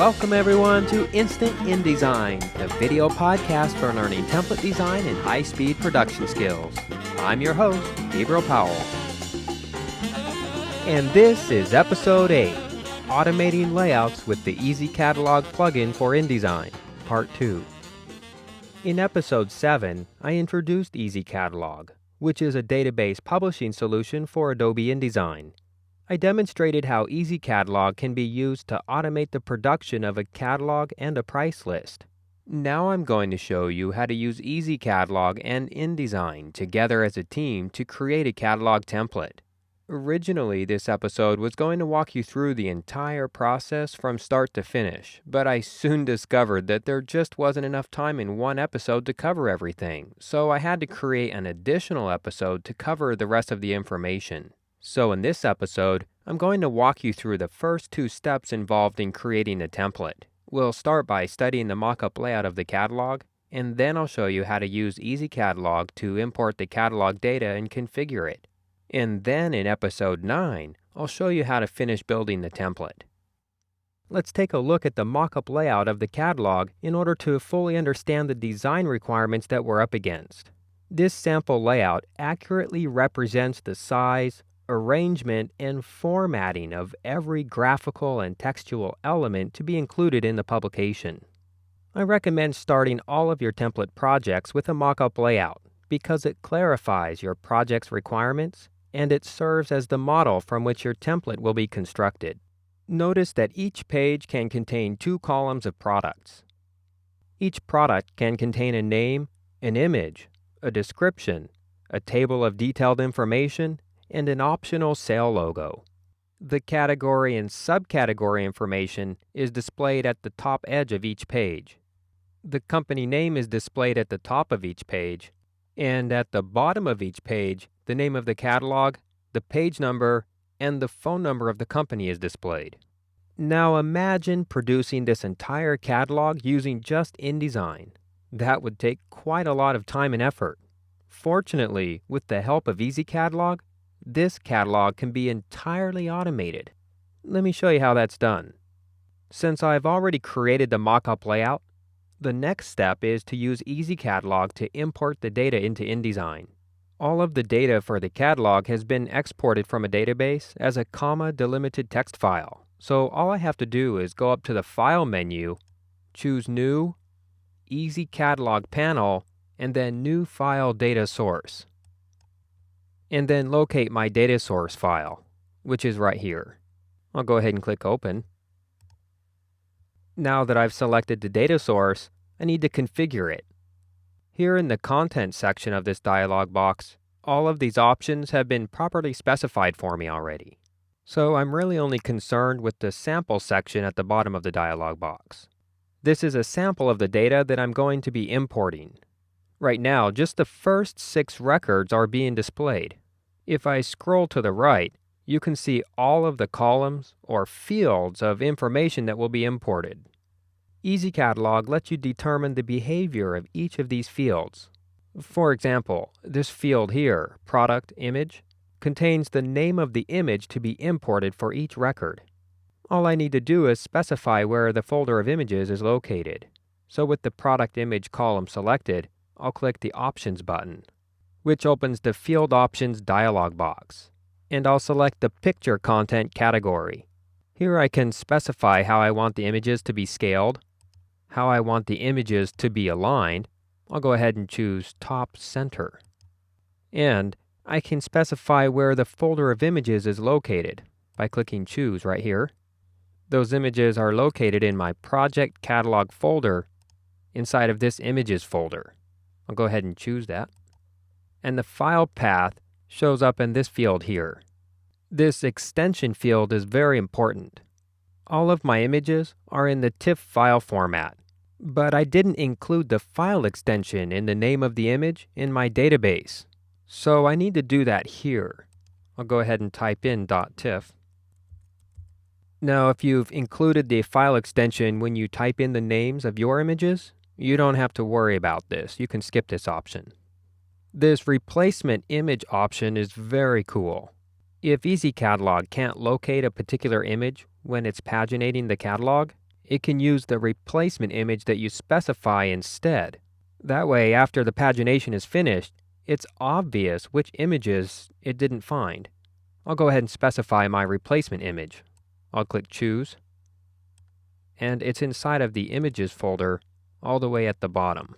Welcome everyone to Instant InDesign, the video podcast for learning template design and high-speed production skills. I'm your host, Gabriel Powell. And this is Episode 8, Automating Layouts with the EasyCatalog plugin for InDesign, Part 2. In Episode 7, I introduced EasyCatalog, which is a database publishing solution for Adobe InDesign. I demonstrated how EasyCatalog can be used to automate the production of a catalog and a price list. Now I'm going to show you how to use EasyCatalog and InDesign together as a team to create a catalog template. Originally, this episode was going to walk you through the entire process from start to finish, but I soon discovered that there just wasn't enough time in one episode to cover everything, so I had to create an additional episode to cover the rest of the information. So in this episode, I'm going to walk you through the first two steps involved in creating a template. We'll start by studying the mockup layout of the catalog, and then I'll show you how to use EasyCatalog to import the catalog data and configure it. And then in Episode 9, I'll show you how to finish building the template. Let's take a look at the mockup layout of the catalog in order to fully understand the design requirements that we're up against. This sample layout accurately represents the size, arrangement, and formatting of every graphical and textual element to be included in the publication. I recommend starting all of your template projects with a mockup layout because it clarifies your project's requirements and it serves as the model from which your template will be constructed. Notice that each page can contain 2 columns of products. Each product can contain a name, an image, a description, a table of detailed information, and an optional sale logo. The category and subcategory information is displayed at the top edge of each page. The company name is displayed at the top of each page, and at the bottom of each page, the name of the catalog, the page number, and the phone number of the company is displayed. Now imagine producing this entire catalog using just InDesign. That would take quite a lot of time and effort. Fortunately, with the help of EasyCatalog, this catalog can be entirely automated. Let me show you how that's done. Since I've already created the mockup layout, the next step is to use EasyCatalog to import the data into InDesign. All of the data for the catalog has been exported from a database as a comma-delimited text file. So all I have to do is go up to the File menu, choose New, EasyCatalog Panel, and then New File Data Source. And then locate my data source file, which is right here. I'll go ahead and click Open. Now that I've selected the data source, I need to configure it. Here in the Content section of this dialog box, all of these options have been properly specified for me already. So I'm really only concerned with the Sample section at the bottom of the dialog box. This is a sample of the data that I'm going to be importing. Right now, just the first 6 records are being displayed. If I scroll to the right, you can see all of the columns or fields of information that will be imported. EasyCatalog lets you determine the behavior of each of these fields. For example, this field here, Product Image, contains the name of the image to be imported for each record. All I need to do is specify where the folder of images is located. So with the Product Image column selected, I'll click the Options button, which opens the Field Options dialog box, and I'll select the Picture Content category. Here I can specify how I want the images to be scaled, how I want the images to be aligned. I'll go ahead and choose Top Center. And I can specify where the folder of images is located by clicking Choose right here. Those images are located in my Project Catalog folder inside of this Images folder. I'll go ahead and choose that. And the file path shows up in this field here. This extension field is very important. All of my images are in the TIFF file format, but I didn't include the file extension in the name of the image in my database. So I need to do that here. I'll go ahead and type in .tiff. Now, if you've included the file extension when you type in the names of your images, you don't have to worry about this. You can skip this option. This replacement image option is very cool. If EasyCatalog can't locate a particular image when it's paginating the catalog, it can use the replacement image that you specify instead. That way, after the pagination is finished, it's obvious which images it didn't find. I'll go ahead and specify my replacement image. I'll click Choose, and it's inside of the Images folder all the way at the bottom.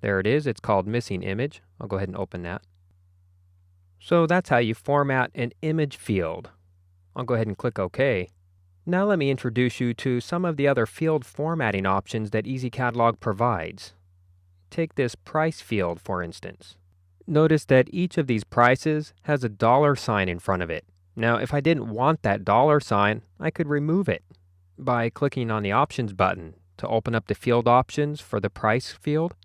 There it is. It's called Missing Image. I'll go ahead and open that. So that's how you format an image field. I'll go ahead and click OK. Now let me introduce you to some of the other field formatting options that EasyCatalog provides. Take this price field, for instance. Notice that each of these prices has a $sign in front of it. Now, if I didn't want that $sign, I could remove it by clicking on the Options button to open up the field options for the price field,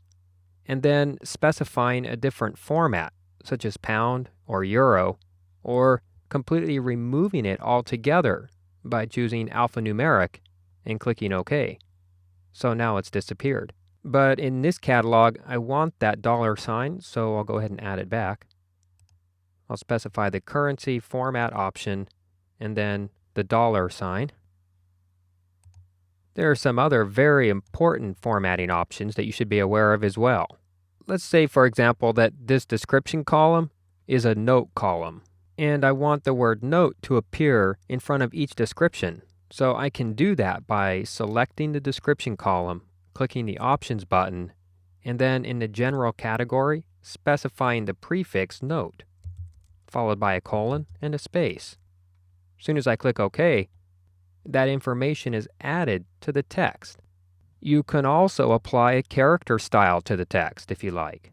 and then specifying a different format, such as pound or euro, or completely removing it altogether by choosing alphanumeric and clicking OK. So now it's disappeared. But in this catalog, I want that $sign, so I'll go ahead and add it back. I'll specify the currency format option and then the $sign. There are some other very important formatting options that you should be aware of as well. Let's say, for example, that this description column is a note column, and I want the word note to appear in front of each description. So I can do that by selecting the description column, clicking the Options button, and then in the General category, specifying the prefix note, followed by a colon and a space. As soon as I click OK, that information is added to the text. You can also apply a character style to the text if you like.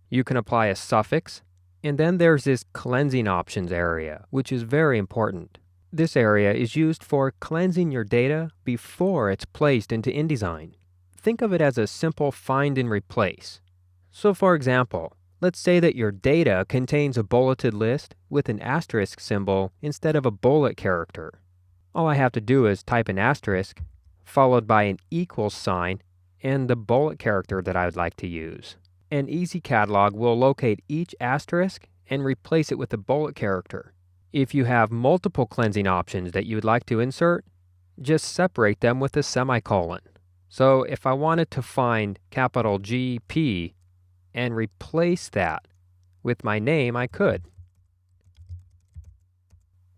You can apply a suffix, and then there's this cleansing options area, which is very important. This area is used for cleansing your data before it's placed into InDesign. Think of it as a simple find and replace. So for example, let's say that your data contains a bulleted list with an asterisk symbol instead of a bullet character. All I have to do is type an asterisk, followed by an equals sign, and the bullet character that I would like to use. And EasyCatalog will locate each asterisk and replace it with a bullet character. If you have multiple cleansing options that you would like to insert, just separate them with a semicolon. So if I wanted to find capital GP and replace that with my name, I could.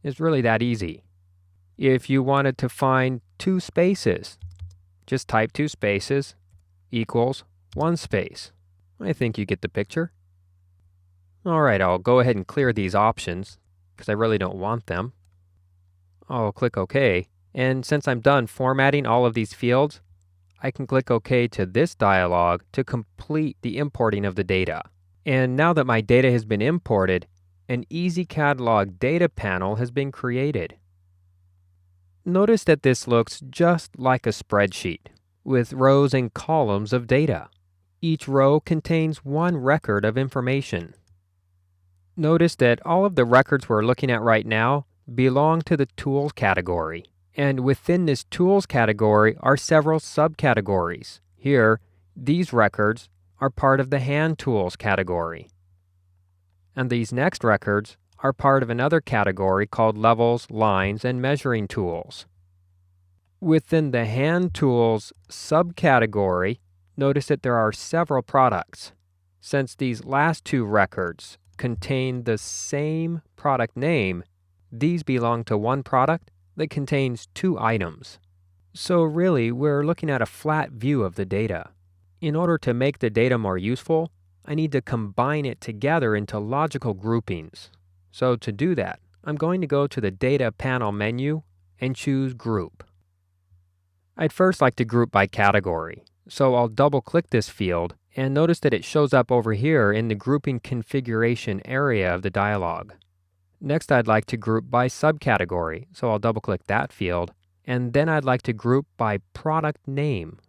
It's really that easy. If you wanted to find two spaces, just type two spaces equals one space. I think you get the picture. All right, I'll go ahead and clear these options because I really don't want them. I'll click OK, and since I'm done formatting all of these fields, I can click OK to this dialog to complete the importing of the data. And now that my data has been imported, an EasyCatalog data panel has been created. Notice that this looks just like a spreadsheet, with rows and columns of data. Each row contains one record of information. Notice that all of the records we're looking at right now belong to the Tools category. And within this Tools category are several subcategories. Here, these records are part of the Hand Tools category. And these next records are part of another category called Levels, Lines, and Measuring Tools. Within the Hand Tools subcategory, notice that there are several products. Since these last two records contain the same product name, these belong to one product that contains two items. So really, we're looking at a flat view of the data. In order to make the data more useful, I need to combine it together into logical groupings. So to do that, I'm going to go to the Data panel menu and choose Group. I'd first like to group by category, so I'll double-click this field and notice that it shows up over here in the Grouping Configuration area of the dialog. Next, I'd like to group by subcategory, so I'll double-click that field, and then I'd like to group by product name.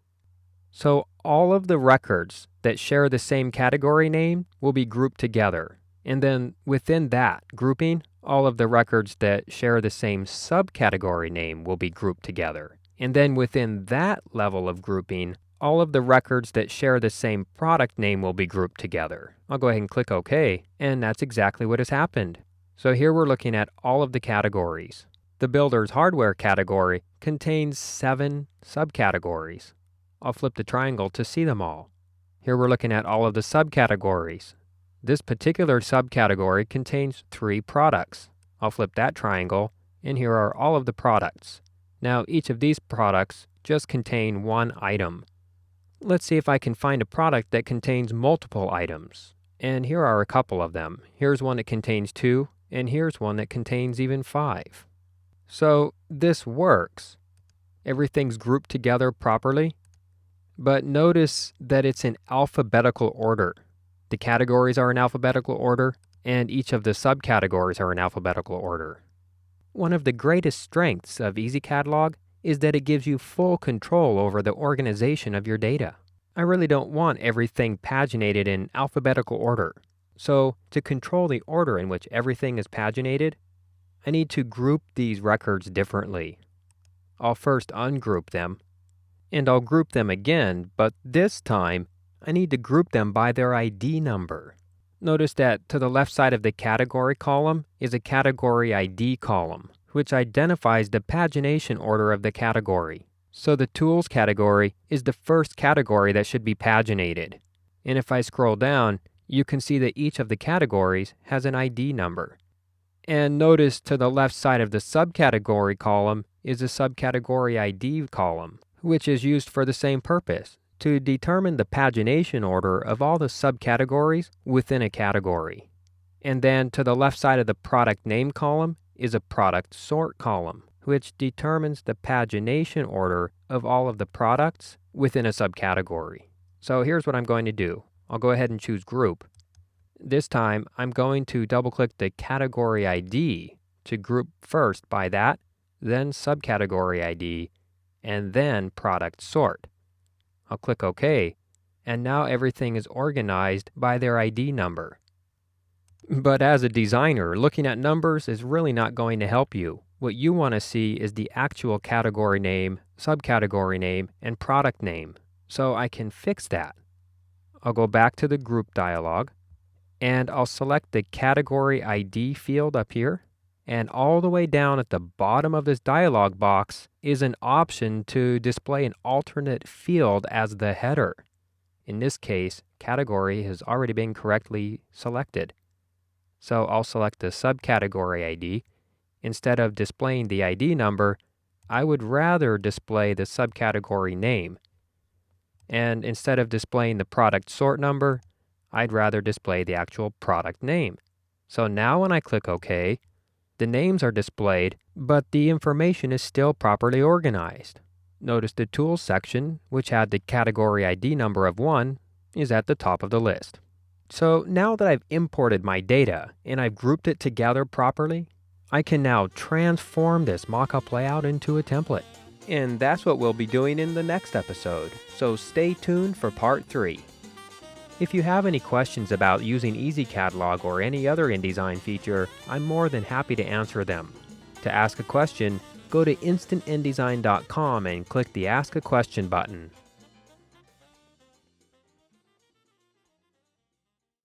So all of the records that share the same category name will be grouped together. And then within that grouping, all of the records that share the same subcategory name will be grouped together. And then within that level of grouping, all of the records that share the same product name will be grouped together. I'll go ahead and click OK, and that's exactly what has happened. So here we're looking at all of the categories. The Builder's Hardware category contains 7 subcategories. I'll flip the triangle to see them all. Here we're looking at all of the subcategories. This particular subcategory contains 3 products. I'll flip that triangle, and here are all of the products. Now, each of these products just contain one item. Let's see if I can find a product that contains multiple items. And here are a couple of them. Here's one that contains 2, and here's one that contains even 5. So this works. Everything's grouped together properly. But notice that it's in alphabetical order. The categories are in alphabetical order, and each of the subcategories are in alphabetical order. One of the greatest strengths of EasyCatalog is that it gives you full control over the organization of your data. I really don't want everything paginated in alphabetical order. So to control the order in which everything is paginated, I need to group these records differently. I'll first ungroup them, and I'll group them again, but this time I need to group them by their ID number. Notice that to the left side of the category column is a category ID column, which identifies the pagination order of the category. So the Tools category is the first category that should be paginated. And if I scroll down, you can see that each of the categories has an ID number. And notice to the left side of the subcategory column is a subcategory ID column, which is used for the same purpose, to determine the pagination order of all the subcategories within a category. And then to the left side of the product name column is a product sort column, which determines the pagination order of all of the products within a subcategory. So here's what I'm going to do. I'll go ahead and choose Group. This time, I'm going to double-click the category ID to group first by that, then subcategory ID, and then product sort. I'll click OK, and now everything is organized by their ID number. But as a designer, looking at numbers is really not going to help you. What you want to see is the actual category name, subcategory name, and product name. So I can fix that. I'll go back to the Group dialog, and I'll select the Category ID field up here. And all the way down at the bottom of this dialog box is an option to display an alternate field as the header. In this case, category has already been correctly selected. So I'll select the subcategory ID. Instead of displaying the ID number, I would rather display the subcategory name. And instead of displaying the product sort number, I'd rather display the actual product name. So now when I click OK, the names are displayed, but the information is still properly organized. Notice the Tools section, which had the category ID number of 1, is at the top of the list. So now that I've imported my data and I've grouped it together properly, I can now transform this mockup layout into a template. And that's what we'll be doing in the next episode, so stay tuned for part 3. If you have any questions about using EasyCatalog or any other InDesign feature, I'm more than happy to answer them. To ask a question, go to instantindesign.com and click the Ask a Question button.